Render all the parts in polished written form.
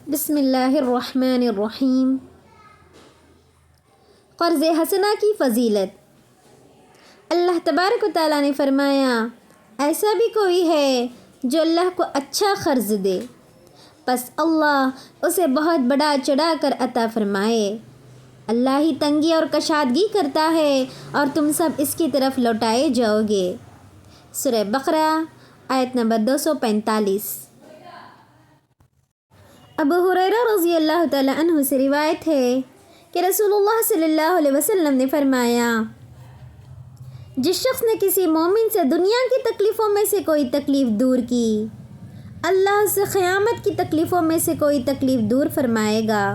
بسم اللہ الرحمن الرحیم۔ قرض حسنہ کی فضیلت۔ اللہ تبارک و تعالیٰ نے فرمایا، ایسا بھی کوئی ہے جو اللہ کو اچھا قرض دے، پس اللہ اسے بہت بڑا چڑھا کر عطا فرمائے۔ اللہ ہی تنگی اور کشادگی کرتا ہے اور تم سب اس کی طرف لوٹائے جاؤ گے۔ سورہ بقرہ آیت نمبر 245۔ ابو ہریرہ رضی اللہ تعالیٰ عنہ سے روایت ہے کہ رسول اللہ صلی اللہ علیہ وسلم نے فرمایا، جس شخص نے کسی مومن سے دنیا کی تکلیفوں میں سے کوئی تکلیف دور کی، اللہ سے قیامت کی تکلیفوں میں سے کوئی تکلیف دور فرمائے گا۔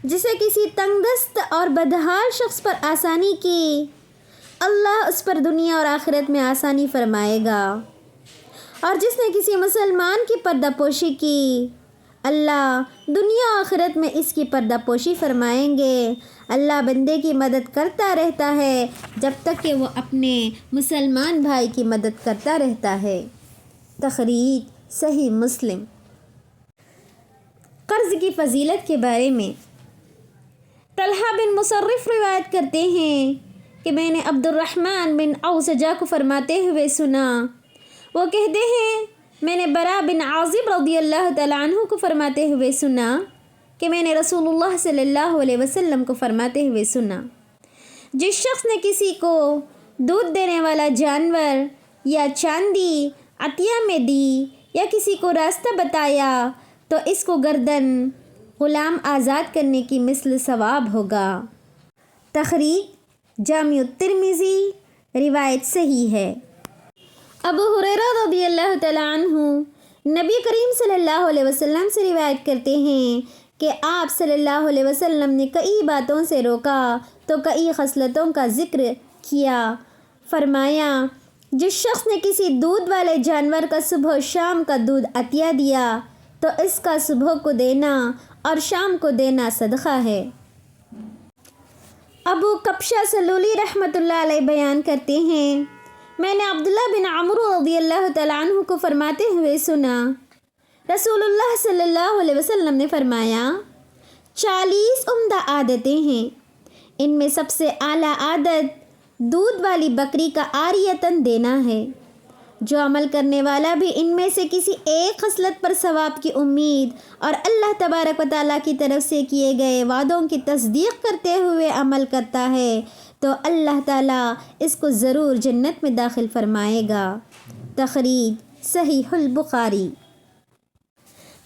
جسے کسی تنگ دست اور بدحال شخص پر آسانی کی، اللہ اس پر دنیا اور آخرت میں آسانی فرمائے گا۔ اور جس نے کسی مسلمان کی پردہ پوشی کی، اللہ دنیا و آخرت میں اس کی پردہ پوشی فرمائیں گے۔ اللہ بندے کی مدد کرتا رہتا ہے جب تک کہ وہ اپنے مسلمان بھائی کی مدد کرتا رہتا ہے۔ تخریج صحیح مسلم۔ قرض کی فضیلت کے بارے میں طلحہ بن مصرف روایت کرتے ہیں کہ میں نے عبد الرحمن بن اوسجہ کو فرماتے ہوئے سنا۔ وہ کہتے ہیں، میں نے برا بن عازب رضی اللہ تعالیٰ عنہ کو فرماتے ہوئے سنا کہ میں نے رسول اللہ صلی اللہ علیہ وسلم کو فرماتے ہوئے سنا، جس شخص نے کسی کو دودھ دینے والا جانور یا چاندی عطیہ میں دی یا کسی کو راستہ بتایا تو اس کو گردن غلام آزاد کرنے کی مثل ثواب ہوگا۔ تخریج جامع الترمذی، روایت صحیح ہے۔ ابو ہریرہ رضی اللہ تعالیٰ عنہ نبی کریم صلی اللہ علیہ وسلم سے روایت کرتے ہیں کہ آپ صلی اللہ علیہ وسلم نے کئی باتوں سے روکا تو کئی خصلتوں کا ذکر کیا۔ فرمایا، جس شخص نے کسی دودھ والے جانور کا صبح و شام کا دودھ عطیہ دیا تو اس کا صبح کو دینا اور شام کو دینا صدقہ ہے۔ ابو کبشہ سلولی رحمۃ اللہ علیہ بیان کرتے ہیں، میں نے عبداللہ بن عمرو رضی اللہ تعالیٰ عنہ کو فرماتے ہوئے سنا، رسول اللہ صلی اللہ علیہ وسلم نے فرمایا، 40 عمدہ عادتیں ہیں، ان میں سب سے اعلیٰ عادت دودھ والی بکری کا عاریتاً دینا ہے۔ جو عمل کرنے والا بھی ان میں سے کسی ایک خصلت پر ثواب کی امید اور اللہ تبارک و تعالیٰ کی طرف سے کیے گئے وعدوں کی تصدیق کرتے ہوئے عمل کرتا ہے تو اللہ تعالیٰ اس کو ضرور جنت میں داخل فرمائے گا۔ تخریج صحیح البخاری۔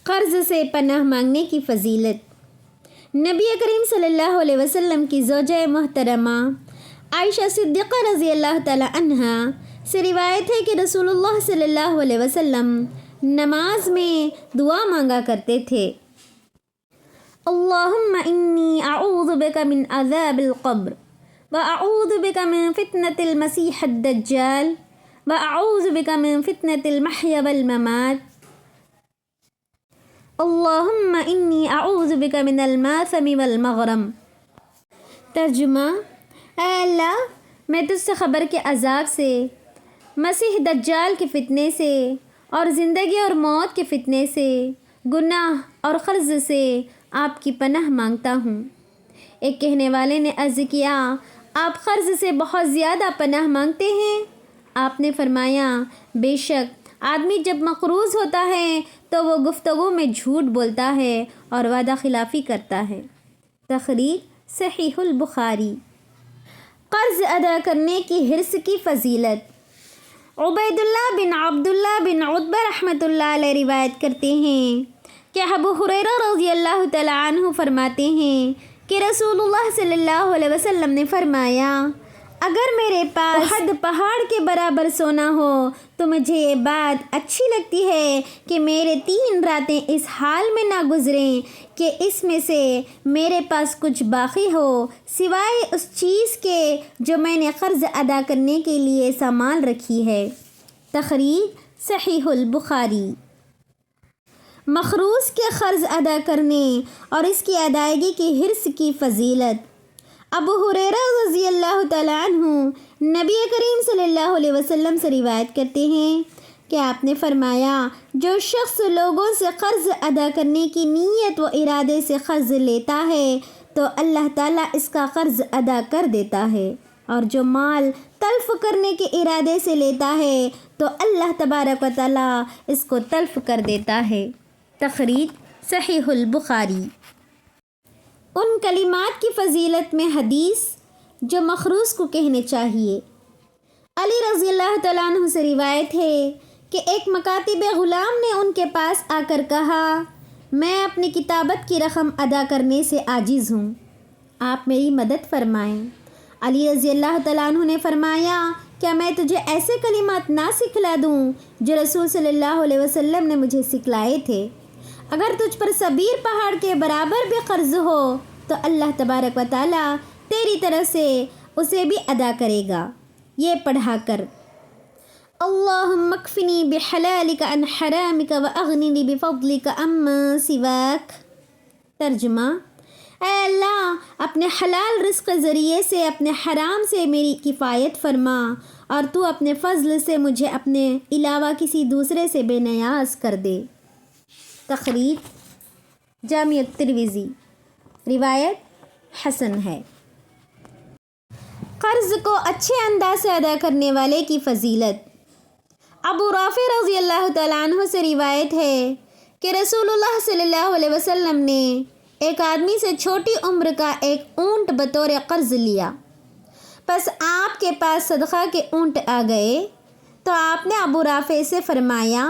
قرض سے پناہ مانگنے کی فضیلت۔ نبی کریم صلی اللہ علیہ وسلم کی زوجہ محترمہ عائشہ صدیقہ رضی اللہ تعالی عنہا سے روایت ہے کہ رسول اللہ صلی اللہ علیہ وسلم نماز میں دعا مانگا کرتے تھے، اللہم انی اعوذ بک من عذاب القبر وَأَعُوذُ بِكَ مِن فِتْنَةِ الْمَسِيحِ الدَّجَّالِ وَأَعُوذُ بِكَ مِن فِتْنَةِ الْمَحْيَا وَالْمَمَاتِ اللہم انی اعوذ بک من الماثم والمغرم۔ ترجمہ، اے اللہ میں تجھ سے قبر کے عذاب سے، مسیح دجال کے فتنے سے اور زندگی اور موت کے فتنے سے، گناہ اور قرض سے آپ کی پناہ مانگتا ہوں۔ ایک کہنے والے نے عرض کیا، آپ قرض سے بہت زیادہ پناہ مانگتے ہیں؟ آپ نے فرمایا، بے شک آدمی جب مقروض ہوتا ہے تو وہ گفتگو میں جھوٹ بولتا ہے اور وعدہ خلافی کرتا ہے۔ تخریج صحیح البخاری۔ قرض ادا کرنے کی حرص کی فضیلت۔ عبید اللہ بن عبداللہ بن عتبہ رحمۃ اللہ علیہ روایت کرتے ہیں کہ ابو ہریرہ رضی اللہ تعالیٰ عنہ فرماتے ہیں کہ رسول اللہ صلی اللہ علیہ وسلم نے فرمایا، اگر میرے پاس احد پہاڑ کے برابر سونا ہو تو مجھے یہ بات اچھی لگتی ہے کہ میرے 3 راتیں اس حال میں نہ گزریں کہ اس میں سے میرے پاس کچھ باقی ہو سوائے اس چیز کے جو میں نے قرض ادا کرنے کے لیے سنبھال رکھی ہے۔ تخریج صحیح البخاری۔ مقروض کے قرض ادا کرنے اور اس کی ادائیگی کی حرص کی فضیلت۔ ابو ہریرہ رضی اللہ تعالیٰ عنہ نبی کریم صلی اللہ علیہ وسلم سے روایت کرتے ہیں کہ آپ نے فرمایا جو شخص لوگوں سے قرض ادا کرنے کی نیت و ارادے سے قرض لیتا ہے تو اللہ تعالیٰ اس کا قرض ادا کر دیتا ہے، اور جو مال تلف کرنے کے ارادے سے لیتا ہے تو اللہ تبارک و تعالیٰ اس کو تلف کر دیتا ہے۔ تخریج صحیح البخاری۔ ان کلمات کی فضیلت میں حدیث جو مخروص کو کہنے چاہیے۔ علی رضی اللہ تعالیٰ عنہ سے روایت ہے کہ ایک مکاتب غلام نے ان کے پاس آ کر کہا، میں اپنی کتابت کی رقم ادا کرنے سے عاجز ہوں، آپ میری مدد فرمائیں۔ علی رضی اللہ تعالیٰ عنہ نے فرمایا، کیا میں تجھے ایسے کلمات نہ سکھلا دوں جو رسول صلی اللہ علیہ وسلم نے مجھے سکھلائے تھے؟ اگر تجھ پر صبیر پہاڑ کے برابر بھی قرض ہو تو اللہ تبارک و تعالیٰ تیری طرف سے اسے بھی ادا کرے گا۔ یہ پڑھا کر اللہم اکفنی بحلالک عن حرامک واغننی بفضلک عمن سواک۔ ترجمہ، اے اللہ اپنے حلال رزق کے ذریعے سے اپنے حرام سے میری کفایت فرما، اور تو اپنے فضل سے مجھے اپنے علاوہ کسی دوسرے سے بے نیاز کر دے۔ تخریج جامع الترمذی، روایت حسن ہے۔ قرض کو اچھے انداز سے ادا کرنے والے کی فضیلت۔ ابو رافع رضی اللہ تعالیٰ عنہ سے روایت ہے کہ رسول اللہ صلی اللہ علیہ وسلم نے ایک آدمی سے چھوٹی عمر کا ایک اونٹ بطور قرض لیا، پس آپ کے پاس صدقہ کے اونٹ آ گئے تو آپ نے ابو رافع سے فرمایا،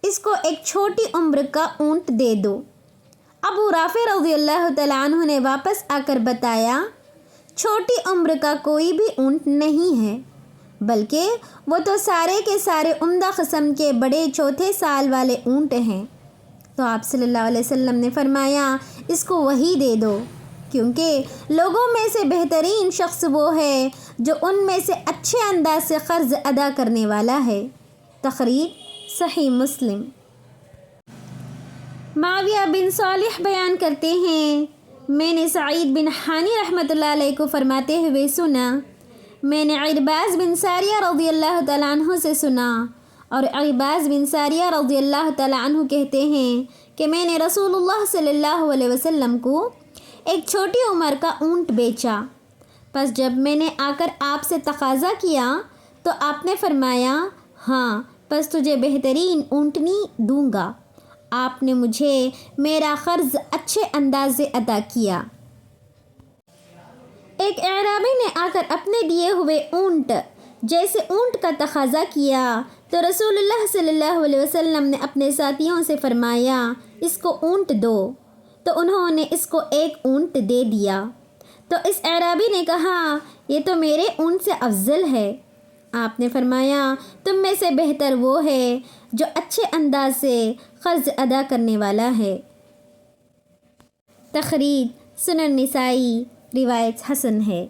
اس کو ایک چھوٹی عمر کا اونٹ دے دو۔ ابو رافع رضی اللہ تعالیٰ عنہ نے واپس آ کر بتایا، چھوٹی عمر کا کوئی بھی اونٹ نہیں ہے، بلکہ وہ تو سارے کے سارے عمدہ قسم کے بڑے چوتھے سال والے اونٹ ہیں۔ تو آپ صلی اللہ علیہ وسلم نے فرمایا، اس کو وہی دے دو، کیونکہ لوگوں میں سے بہترین شخص وہ ہے جو ان میں سے اچھے انداز سے قرض ادا کرنے والا ہے۔ تخریج صحیح مسلم۔ معاویہ بن صالح بیان کرتے ہیں، میں نے سعید بن حانی رحمۃ اللہ علیہ کو فرماتے ہوئے سنا، میں نے عرباض بن ساریہ رضی اللہ تعالیٰ عنہ سے سنا، اور عرباض بن ساریہ رضی اللہ تعالیٰ عنہ کہتے ہیں کہ میں نے رسول اللہ صلی اللہ علیہ وسلم کو ایک چھوٹی عمر کا اونٹ بیچا، پس جب میں نے آ کر آپ سے تقاضا کیا تو آپ نے فرمایا، ہاں پس تجھے بہترین اونٹنی دوں گا۔ آپ نے مجھے میرا قرض اچھے انداز سے ادا کیا۔ ایک اعرابی نے آ کر اپنے دیے ہوئے اونٹ جیسے اونٹ کا تقاضا کیا تو رسول اللہ صلی اللہ علیہ وسلم نے اپنے ساتھیوں سے فرمایا، اس کو اونٹ دو، تو انہوں نے اس کو ایک اونٹ دے دیا۔ تو اس اعرابی نے کہا، یہ تو میرے اونٹ سے افضل ہے۔ آپ نے فرمایا، تم میں سے بہتر وہ ہے جو اچھے انداز سے قرض ادا کرنے والا ہے۔ تخریج سنن نسائی، روایت حسن ہے۔